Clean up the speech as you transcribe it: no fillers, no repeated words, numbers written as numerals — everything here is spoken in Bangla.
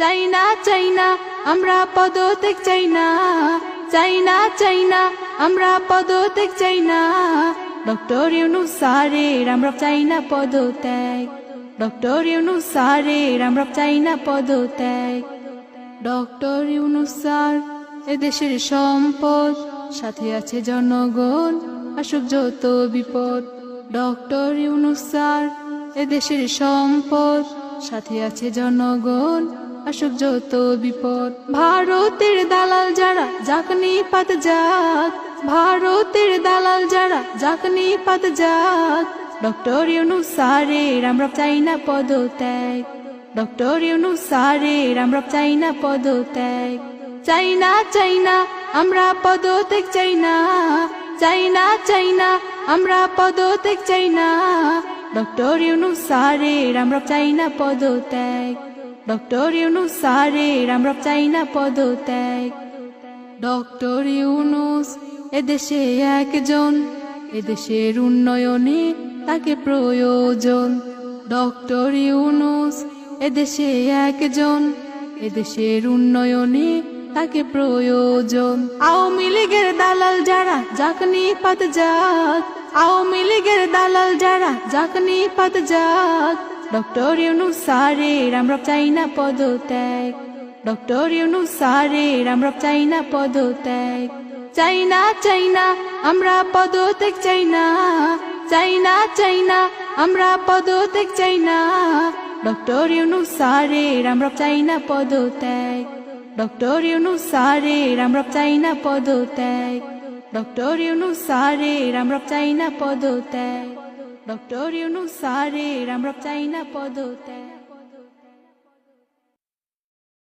চাই না আমরা পদত্যাগ চাই না, চাই না আমরা পদত্যাগ চাই না। ডক্টর ইউনূস স্যারের আমরা চাই না পদত্যাগ, ডক্টর ইউনূস স্যারের আমরা চাই না পদত্যাগ। ডক্টর ইউনূস স্যার এদেশের সম্পদ, সাথে আছে জনগণ, আসুক যত বিপদ। ডক্টর ইউনূস স্যার এদেশের সম্পদ, সাথে আছে জনগণ, আসুক যত বিপদ। ভারতের দালাল যারা যাক নিপাত যাক, ভারতের দালাল যারা যাক নিপাত যাক। ডক্টর ইউনূস স্যারের আমরা চাই না পদত্যাগ, ডক্টর ইউনূস স্যারের আমরা চাই না পদত্যাগ। চাই না আমরা পদত্যাগ চাই না, চাই না আমরা পদত্যাগ চাই না। ডক্টর ইউনূস স্যারের আমরা চাই না পদত্যাগ, ডক্টর ইউনূস স্যারের আমরা চাই না পদত্যাগ। ডক্টর ইউনূস এদেশে একজন, এদেশের উন্নয়নে তাকে প্রয়োজন। ডক্টর ইউনূস এদেশে একজন, এদেশের উন্নয়নে তাকে প্রয়োজন। আওয়ামী লীগের দালাল যারা যাক নিপাত যাক, আওয়ামী লীগের দালাল যারা যাক নিপাত যাক। ডক্টর ইউনূস স্যারের আমরা চাই না পদত্যাগ, ডক্টর ইউনূস স্যারের আমরা চাই না পদত্যাগ। চাই না আমরা পদত্যাগ চাই না, চাই না আমরা পদত্যাগ চাই না। ডক্টর ইউনূস স্যারের আমরা চাই না পদত্যাগ, ডক্টর ইউনূস স্যারের আমরা চাই না পদত্যাগ। ডক্টর ইউনূস স্যারের আমরা চাই না পদত্যাগ, ডক্টর ইউনূস স্যারের আমরা চাই না পদত্যাগ।